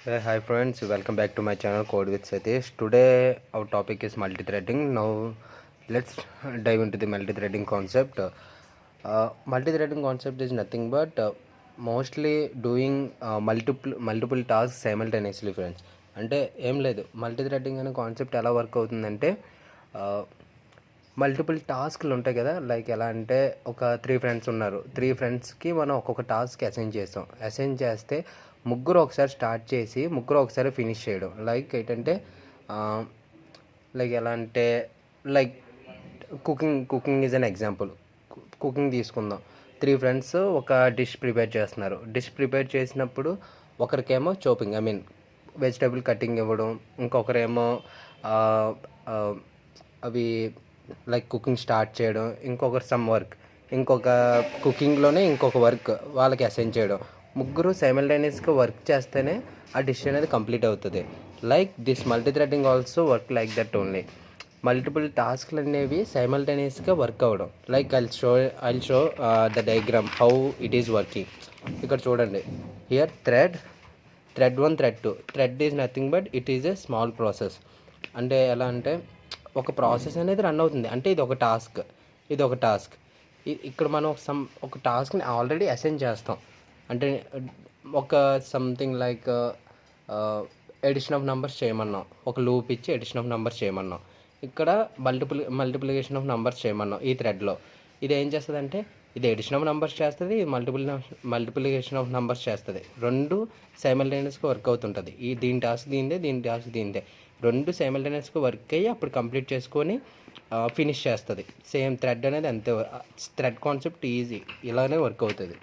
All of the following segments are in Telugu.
Hi friends, welcome back to my channel Code with Satish. Today our topic is multi-threading. Now let's dive into the multi-threading concept. Multi-threading concept is nothing but mostly doing multiple tasks simultaneously, friends. అంటే ఏం లేదు, మల్టీ థ్రెడ్డింగ్ అనే కాన్సెప్ట్ ఎలా వర్క్ అవుతుందంటే మల్టిపుల్ టాస్క్లు ఉంటాయి కదా. లైక్ ఎలా అంటే ఒక 3 ఫ్రెండ్స్ ఉన్నారు. 3 ఫ్రెండ్స్కి మనం ఒక్కొక్క టాస్క్ అసైన్ చేస్తే ముగ్గురు ఒకసారి స్టార్ట్ చేసి ముగ్గురు ఒకసారి ఫినిష్ చేయడం. లైక్ ఏంటంటే లైక్ ఎలా అంటే like cooking is an example. Cooking తీసుకుందాం. 3 ఫ్రెండ్స్ ఒక డిష్ ప్రిపేర్ చేస్తున్నారు. డిష్ ప్రిపేర్ చేసినప్పుడు ఒకరికేమో చోపింగ్ వెజిటేబుల్ కటింగ్ ఇవ్వడం, ఇంకొకరేమో అవి లైక్ కుకింగ్ స్టార్ట్ చేయడం, ఇంకొకరు సమ్ వర్క్, ఇంకొక కుకింగ్లోనే ఇంకొక వర్క్ వాళ్ళకి అసైన్ చేయడం. ముగ్గురు సైమల్టేనియస్గా వర్క్ చేస్తేనే ఆ డిష్ అనేది కంప్లీట్ అవుతుంది. Like this multi threading also work like that only. Multiple టాస్క్లు అనేవి సైమల్టేనియస్గా వర్క్ అవ్వడం. Like I'll show the diagram how it is working. ఇక్కడ చూడండి, here thread 1, thread 2. Thread is nothing but it is a small process. అంటే ఎలా అంటే ఒక ప్రాసెస్ అనేది రన్ అవుతుంది. అంటే ఇది ఒక టాస్క్. ఇక్కడ మనం ఒక టాస్క్ని ఆల్రెడీ అసైన్ చేస్తాం. అంటే ఒక something like addition of numbers చేయమన్నాం. ఒక లూప్ ఇచ్చి ఎడిషన్ ఆఫ్ నెంబర్స్ చేయమన్నాం. ఇక్కడ మల్టిప్లికేషన్ ఆఫ్ నెంబర్స్ చేయమన్నాం. ఈ థ్రెడ్లో ఇది ఏం చేస్తుంది అంటే ఇది ఎడిషన్ ఆఫ్ నెంబర్స్ చేస్తుంది, మల్టిప్లికేషన్ ఆఫ్ నెంబర్స్ చేస్తుంది. రెండు సైమల్టేనియస్గా వర్క్ అవుతుంటుంది. దీని టాస్క్ దీందే రెండు సైమల్టేనియస్గా వర్క్ అయ్యి అప్పుడు కంప్లీట్ చేసుకొని ఫినిష్ చేస్తుంది. సేమ్ థ్రెడ్ అనేది అంతే. థ్రెడ్ కాన్సెప్ట్ ఈజీ, ఇలానే వర్క్ అవుతుంది.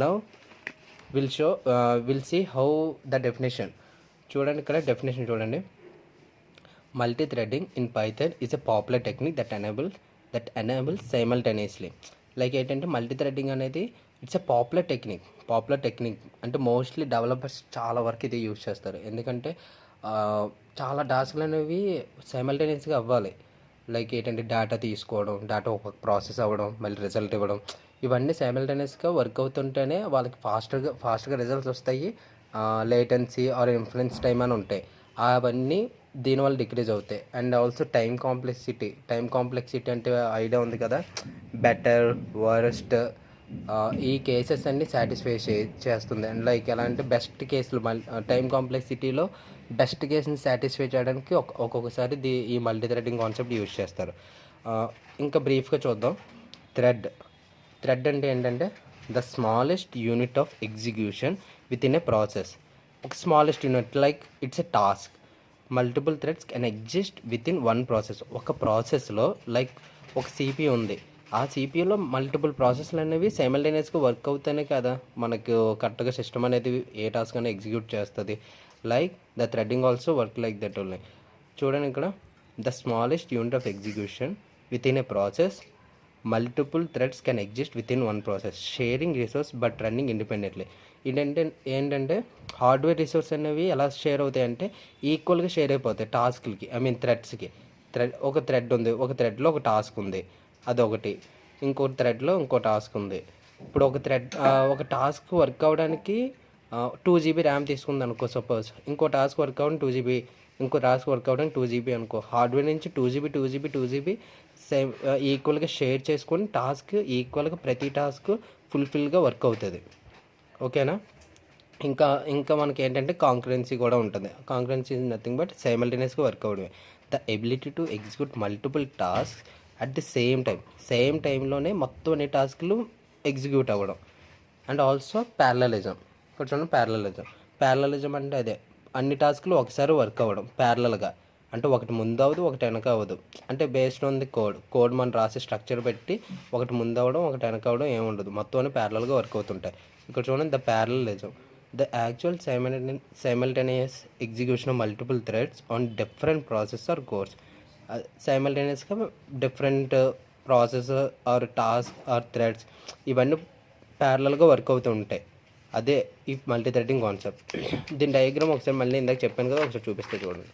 Now will see how the definition. చూడండి, ఇక్కడ డెఫినేషన్ చూడండి. Multi threading in Python is a popular technique that enables simultaneously. Like ఏంటంటే మల్టీ థ్రెడింగ్ అనేది ఇట్స్ ఎ పాపులర్ టెక్నిక్ అంటే మోస్ట్లీ డెవలపర్స్ చాలా వరకు ఇది యూజ్ చేస్తారు. ఎందుకంటే చాలా టాస్క్లు అనేవి సైమల్టేనియస్గా అవ్వాలి. లైక్ ఏంటంటే డేటా తీసుకోవడం, డేటా ఒక ప్రాసెస్ అవ్వడం, మళ్ళీ రిజల్ట్ ఇవ్వడం, ఇవన్నీ సైమల్టేనియస్గా వర్క్ అవుతుంటేనే వాళ్ళకి ఫాస్ట్గా రిజల్ట్స్ వస్తాయి. లేటెన్సీ ఆర్ ఇన్ఫ్లుయెన్స్ టైం అని ఉంటాయి. అవన్నీ దీనివల్ల డిక్రీజ్ అవుతాయి. అండ్ ఆల్సో టైం కాంప్లెక్సిటీ అంటే ఐడియా ఉంది కదా, బెటర్, వరస్ట్, ఈ కేసెస్ అన్ని సాటిస్ఫై చేస్తుంది. అండ్ లైక్ ఎలా అంటే బెస్ట్ కేసులు టైం కాంప్లెక్సిటీలో బెస్ట్ కేసుని సాటిస్ఫై చేయడానికి ఒక్కొక్కసారి ఈ మల్టీ థ్రెడింగ్ కాన్సెప్ట్ యూజ్ చేస్తారు. ఇంకా బ్రీఫ్గా చూద్దాం. థ్రెడ్ అంటే ఏంటంటే the smallest unit of execution within a process. ఒక smallest unit like it's a task. Multiple threads can exist within one process. ఒక ప్రాసెస్లో లైక్ ఒక సిపియూ ఉంది. ఆ సిపియూలో మల్టిపుల్ ప్రాసెస్లు అనేవి సైమల్టేనియస్గా వర్క్ అవుతానే కదా మనకు కరెక్ట్గా సిస్టమ్ అనేది ఏ టాస్క్ అనేది ఎగ్జిక్యూట్ చేస్తుంది. Like the threading also work like that only. చూడండి ఇక్కడ, the smallest unit of execution within a process, multiple threads can exist within one process, sharing resource but running independently. ఏంటంటే హార్డ్వేర్ రిసోర్స్ అనేవి ఎలా షేర్ అవుతాయి అంటే ఈక్వల్గా షేర్ అయిపోతాయి టాస్క్లకి, థ్రెడ్స్కి. ఒక థ్రెడ్ ఉంది, ఒక థ్రెడ్లో ఒక టాస్క్ ఉంది, అదొకటి. ఇంకో థ్రెడ్లో ఇంకో టాస్క్ ఉంది. ఇప్పుడు ఒక టాస్క్ వర్క్ అవ్వడానికి 2 GB ర్యామ్ తీసుకుంది అనుకో సపోజ్. ఇంకో టాస్క్ వర్క్ అవ్వడం 2 GB, ఇంకో టాస్క్ వర్క్ అవ్వడానికి 2 GB అనుకో. హార్డ్వేర్ నుంచి 2 GB సేమ్ ఈక్వల్గా షేర్ చేసుకొని టాస్క్ ఈక్వల్గా ప్రతి టాస్క్ ఫుల్ఫిల్గా వర్క్ అవుతుంది. ఓకేనా? ఇంకా మనకి ఏంటంటే కాంకరెన్సీ కూడా ఉంటుంది. కాంకరెన్సీ ఇస్ నథింగ్ బట్ సైమల్టేనియస్గా వర్క్ అవ్వడమే. The ability to execute multiple task at the same టైంలోనే మొత్తం అన్ని టాస్క్లు ఎగ్జిక్యూట్ అవ్వడం. And also parallelism. ఇక్కడ చూడండి, ప్యారలలిజం అంటే అదే అన్ని టాస్క్లు ఒకసారి వర్క్ అవ్వడం ప్యారలల్గా. అంటే ఒకటి ముందు అవ్వదు, ఒకటి వెనక అవ్వదు. అంటే బేస్డ్ ఆన్ ది కోడ్ మనం రాసి స్ట్రక్చర్ పెట్టి ఒకటి ముందు అవ్వడం, ఒకటి వెనక అవ్వడం ఏముండదు, మొత్తం అన్ని ప్యారలల్గా వర్క్ అవుతుంటాయి. ఇక్కడ చూడండి, the parallelism, the actual simultaneous execution of multiple threads on different process or cores. సైమల్టేనియస్గా different process or task or threads ఇవన్నీ ప్యారలల్గా వర్క్ అవుతూ ఉంటాయి. అదే ఈ మల్టీ థ్రెడింగ్ కాన్సెప్ట్. దీని డయాగ్రామ్ ఒకసారి మళ్ళీ ఇందాక చెప్పాను కదా, ఒకసారి చూపిస్తే చూడండి.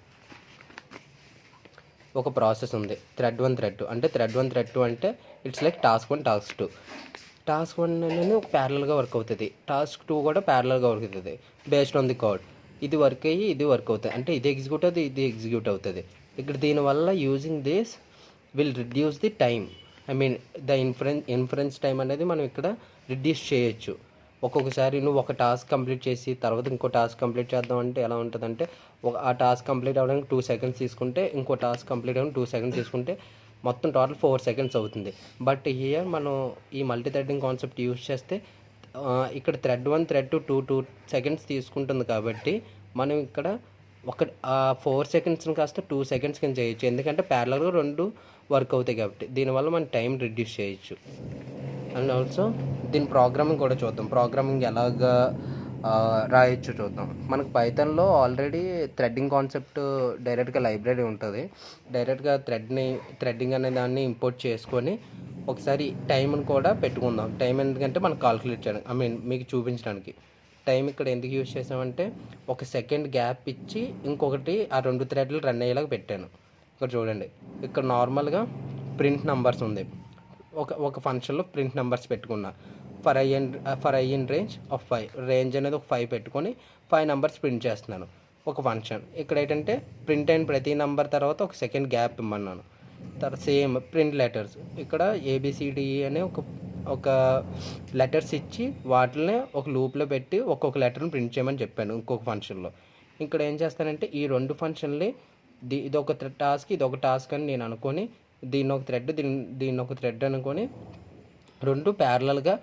ఒక ప్రాసెస్ ఉంది, థ్రెడ్ 1 థ్రెడ్ 2. అంటే థ్రెడ్ 1 థ్రెడ్ 2 అంటే it's like task 1 task 2. Task 1 అనేది ప్యారలల్గా వర్క్ అవుతుంది, టాస్క్ 2 కూడా ప్యారలల్గా వర్క్ అవుతుంది బేస్డ్ ఆన్ ది కోడ్. ఇది వర్క్ అయ్యి ఇది వర్క్ అవుతుంది, అంటే ఇది ఎగ్జిక్యూట్ అవుతుంది ఇది ఎగ్జిక్యూట్ అవుతుంది. ఇక్కడ దీనివల్ల using this will reduce the time, I mean the inference time అనేది మనం ఇక్కడ రిడ్యూస్ చేయొచ్చు. ఒక్కొక్కసారి నువ్వు ఒక టాస్క్ కంప్లీట్ చేసి తర్వాత ఇంకో టాస్క్ కంప్లీట్ చేద్దాం అంటే ఎలా ఉంటుందంటే, ఆ టాస్క్ కంప్లీట్ అవ్వడానికి 2 సెకండ్స్ తీసుకుంటే ఇంకో టాస్క్ కంప్లీట్ అవ్వడానికి 2 సెకండ్స్ తీసుకుంటే మొత్తం టోటల్ 4 సెకండ్స్ అవుతుంది. బట్ హియర్ మనం ఈ మల్టీ థ్రెడింగ్ కాన్సెప్ట్ యూజ్ చేస్తే ఇక్కడ థ్రెడ్ 1 థ్రెడ్ 2 సెకండ్స్ తీసుకుంటుంది కాబట్టి మనం ఇక్కడ ఒక 4 సెకండ్స్ని కాస్త 2 సెకండ్స్ కింద చేయొచ్చు, ఎందుకంటే ప్యారలల్గా 2 వర్క్ అవుతాయి కాబట్టి. దీనివల్ల మనం టైం రిడ్యూస్ చేయొచ్చు. అండ్ ఆల్సో దీని ప్రోగ్రామింగ్ కూడా చూద్దాం, ప్రోగ్రామింగ్ ఎలాగా రాయొచ్చు చూద్దాం. మనకు పైథాన్లో ఆల్రెడీ థ్రెడ్డింగ్ కాన్సెప్ట్ డైరెక్ట్గా లైబ్రరీ ఉంటుంది. డైరెక్ట్గా థ్రెడ్డింగ్ అనే దాన్ని ఇంపోర్ట్ చేసుకొని ఒకసారి టైంని కూడా పెట్టుకుందాం. టైం ఎందుకంటే మనం కాల్కులేట్ చేయడానికి, ఐ మీన్ మీకు చూపించడానికి. టైం ఇక్కడ ఎందుకు యూజ్ చేసామంటే ఒక సెకండ్ గ్యాప్ ఇచ్చి ఇంకొకటి ఆ 2 థ్రెడ్లు రన్ అయ్యేలాగా పెట్టాను. ఇక్కడ చూడండి, ఇక్కడ నార్మల్గా ప్రింట్ నెంబర్స్ ఉంది, ఒక ఫంక్షన్లో ప్రింట్ నెంబర్స్ పెట్టుకున్నా. For I in range of 5, range అనేది ఒక 5 పెట్టుకొని 5 నెంబర్స్ ప్రింట్ చేస్తున్నాను ఒక ఫంక్షన్. ఇక్కడ ఏంటంటే ప్రింట్ అయిన ప్రతి నెంబర్ తర్వాత ఒక సెకండ్ గ్యాప్ ఇమ్మన్నాను. తర్వాత సేమ్ ప్రింట్ లెటర్స్, ఇక్కడ ABCDE అనే ఒక లెటర్స్ ఇచ్చి వాటిని ఒక లూప్లో పెట్టి ఒక్కొక్క లెటర్ని ప్రింట్ చేయమని చెప్పాను ఇంకొక ఫంక్షన్లో. ఇక్కడ ఏం చేస్తానంటే ఈ 2 ఫంక్షన్లు ఇది ఒక టాస్క్ ఇది ఒక టాస్క్ అని నేను అనుకొని దీన్ని ఒక థ్రెడ్ దీన్ని ఒక థ్రెడ్ అనుకొని 2 ప్యారలల్గా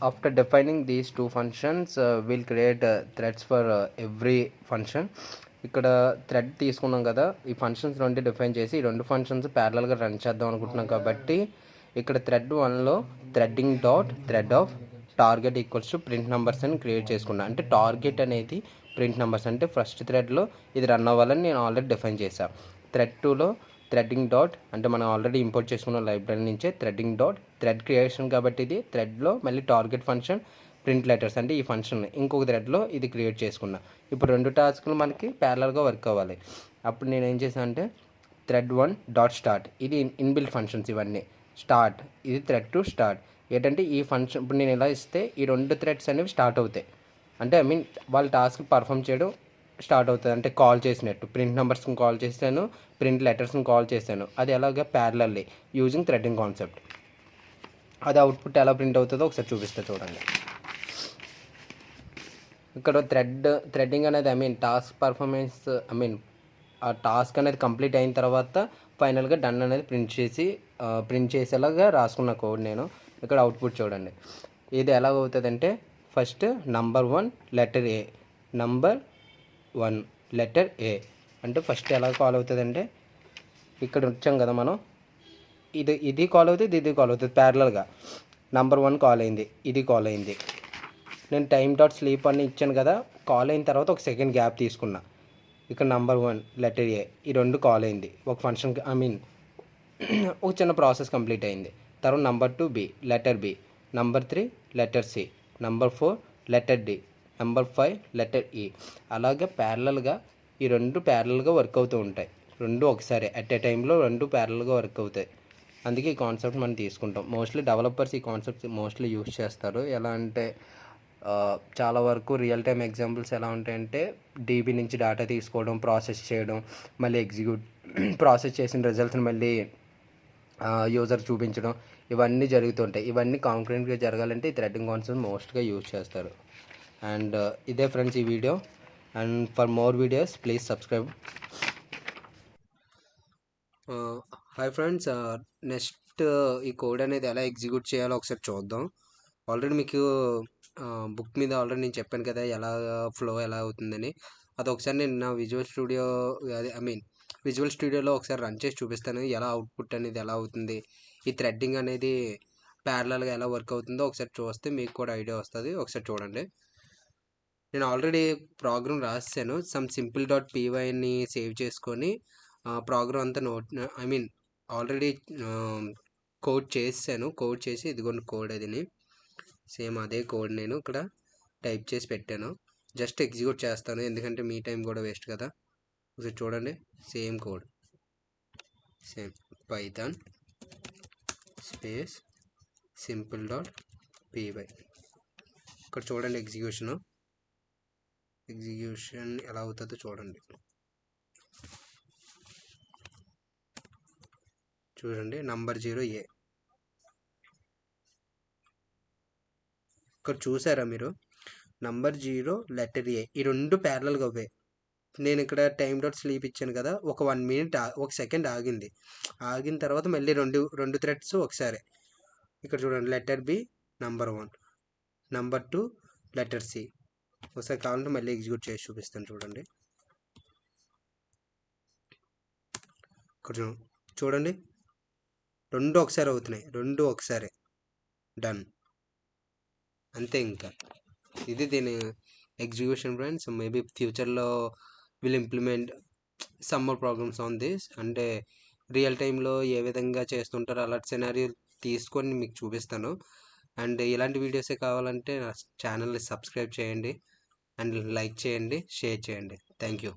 after defining these 2 functions we'll create threads for every function. ఇక్కడ థ్రెడ్ తీసుకున్నాం కదా, ఈ ఫంక్షన్స్ 2 డిఫైన్ చేసి ఈ 2 ఫంక్షన్స్ ప్యారలల్గా రన్ చేద్దాం అనుకుంటున్నాం కాబట్టి ఇక్కడ థ్రెడ్ 1లో threading dot thread of target equals to print numbers అని క్రియేట్ చేసుకున్నాను. అంటే టార్గెట్ అనేది ప్రింట్ నెంబర్స్, అంటే ఫస్ట్ థ్రెడ్లో ఇది రన్ అవ్వాలని నేను ఆల్రెడీ డిఫైన్ చేశాను. థ్రెడ్ 2లో థ్రెడ్డింగ్ డాట్, అంటే మనం ఆల్రెడీ ఇంపోర్ట్ చేసుకున్న లైబ్రరీ నుంచే థ్రెడ్డింగ్ డాట్ థ్రెడ్ క్రియేషన్ కాబట్టి ఇది థ్రెడ్లో మళ్ళీ టార్గెట్ ఫంక్షన్ ప్రింట్ లెటర్స్, అంటే ఈ ఫంక్షన్ ఇంకొక థ్రెడ్లో ఇది క్రియేట్ చేసుకున్నా. ఇప్పుడు 2 టాస్క్లు మనకి ప్యారలల్గా వర్క్ అవ్వాలి. అప్పుడు నేను ఏం చేశాను అంటే థ్రెడ్ 1 డాట్ స్టార్ట్, ఇది ఇన్బిల్ట్ ఫంక్షన్స్ ఇవన్నీ. స్టార్ట్, ఇది థ్రెడ్ 2 స్టార్ట్. ఏంటంటే ఈ ఫంక్షన్ ఇప్పుడు నేను ఇలా ఇస్తే ఈ 2 థ్రెడ్స్ అనేవి స్టార్ట్ అవుతాయి, అంటే ఐ మీన్ వాళ్ళ టాస్క్ పర్ఫామ్ చేయడం స్టార్ట్ అవుతుంది. అంటే కాల్ చేసినట్టు ప్రింట్ నెంబర్స్ని కాల్ చేశాను, ప్రింట్ లెటర్స్ని కాల్ చేశాను. అది ఎలాగ ప్యారలల్లీ యూజింగ్ థ్రెడ్డింగ్ కాన్సెప్ట్. అది అవుట్పుట్ ఎలా ప్రింట్ అవుతుందో ఒకసారి చూపిస్తే చూడండి. ఇక్కడ థ్రెడ్డింగ్ అనేది I mean task performance, I mean ఆ టాస్క్ అనేది కంప్లీట్ అయిన తర్వాత ఫైనల్గా డన్ అనేది ప్రింట్ చేసేలాగా రాసుకున్న కోడ్ నేను. ఇక్కడ అవుట్పుట్ చూడండి, ఇది ఎలాగ అవుతుందంటే first number 1 letter A, number 1 letter A. అంటే ఫస్ట్ ఎలా కాల్ అవుతుందంటే ఇక్కడ వచ్చాం కదా మనం, ఇది కాల్ అవుతుంది ఇది కాల్ అవుతుంది ప్యారలల్గా. నంబర్ 1 కాల్ అయింది, ఇది కాల్ అయింది. నేను టైం డాట్ స్లీప్ అని ఇచ్చాను కదా, కాల్ అయిన తర్వాత ఒక సెకండ్ గ్యాప్ తీసుకున్నా. ఇక్కడ నంబర్ 1 లెటర్ A, ఈ 2 కాల్ అయింది ఒక ఫంక్షన్, ఐ మీన్ ఒక చిన్న ప్రాసెస్ కంప్లీట్ అయింది. తర్వాత number 2 B letter B, number 3 letter C, number 4 letter D, number 5 letter E. అలాగే ప్యారలల్గా ఈ 2 ప్యారలల్గా వర్క్ అవుతూ ఉంటాయి. 2 ఒకసారి అట్ ఏ టైంలో 2 ప్యారలల్గా వర్క్ అవుతాయి. అందుకే ఈ కాన్సెప్ట్ మనం తీసుకుంటాం. మోస్ట్లీ డెవలపర్స్ ఈ కాన్సెప్ట్ మోస్ట్లీ యూజ్ చేస్తారు. ఎలా అంటే చాలా వరకు రియల్ టైమ్ ఎగ్జాంపుల్స్ ఎలా ఉంటాయంటే DB నుంచి డేటా తీసుకోవడం, ప్రాసెస్ చేయడం, మళ్ళీ ప్రాసెస్ చేసిన రిజల్ట్స్ని మళ్ళీ యూజర్ చూపించడం, ఇవన్నీ జరుగుతుంటాయి. ఇవన్నీ కాంక్రీట్గా జరగాలంటే ఈ థ్రెడ్డింగ్ కాన్సెప్ట్ మోస్ట్గా యూజ్ చేస్తారు. అండ్ ఇదే ఫ్రెండ్స్ ఈ video. And for more videos please subscribe. Hi friends, next ఈ కోడ్ అనేది ఎలా ఎగ్జిక్యూట్ చేయాలో ఒకసారి చూద్దాం. ఆల్రెడీ మీకు బుక్ మీద ఆల్రెడీ నేను చెప్పాను కదా ఎలా ఫ్లో ఎలా అవుతుందని. అది ఒకసారి నేను నా విజువల్ స్టూడియోలో ఒకసారి రన్ చేసి చూపిస్తాను, ఎలా అవుట్పుట్ అనేది ఎలా అవుతుంది, ఈ థ్రెడ్డింగ్ అనేది ప్యారలల్గా ఎలా వర్క్ అవుతుందో ఒకసారి చూస్తే మీకు కూడా ఐడియా వస్తుంది. ఒకసారి చూడండి. నేను ఆల్రెడీ ప్రోగ్రామ్ రాసాను, సింపుల్ డాట్ pyని సేవ్ చేసుకొని ప్రోగ్రామ్ అంతా ఆల్రెడీ కోడ్ చేసి ఇదిగోండి కోడ్ అదిని సేమ్ అదే కోడ్ నేను ఇక్కడ టైప్ చేసి పెట్టాను. జస్ట్ ఎగ్జిక్యూట్ చేస్తాను ఎందుకంటే మీ టైం కూడా వేస్ట్ కదా. ఒకసారి చూడండి, same code, same Python space simple dot py. ఇక్కడ చూడండి ఎగ్జిక్యూషన్ ఎలా అవుతుందో చూడండి. Number 0A. ఇక్కడ చూసారా మీరు, నంబర్ 0 లెటర్ A, ఈ రెండు ప్యారలల్గా అవే. నేను ఇక్కడ టైం డాట్ స్లీప్ ఇచ్చాను కదా, ఒక 1 మినిట్ 1 సెకండ్ ఆగిన తర్వాత మళ్ళీ రెండు థ్రెడ్స్ ఒకసారి. ఇక్కడ చూడండి, letter B number 1, number 2 letter C. ఒకసారి కావాలంటే మళ్ళీ ఎగ్జిక్యూట్ చేసి చూపిస్తాను చూడండి. ఇక్కడ చూడండి, రెండు ఒకసారి అవుతున్నాయి, రెండు ఒకసారి. డన్, అంతే. ఇంకా ఇది దీని ఎగ్జిక్యూషన్ ఫ్రెండ్స్. మేబీ ఫ్యూచర్లో will implement some more problems on this. అంటే రియల్ టైంలో ఏ విధంగా చేస్తుంటారో అలాంటి సినారియో తీసుకొని మీకు చూపిస్తాను. అండ్ ఇలాంటి వీడియోసే కావాలంటే నా ఛానల్ని సబ్స్క్రైబ్ చేయండి, అండ్ లైక్ చేయండి, షేర్ చేయండి. Thank you.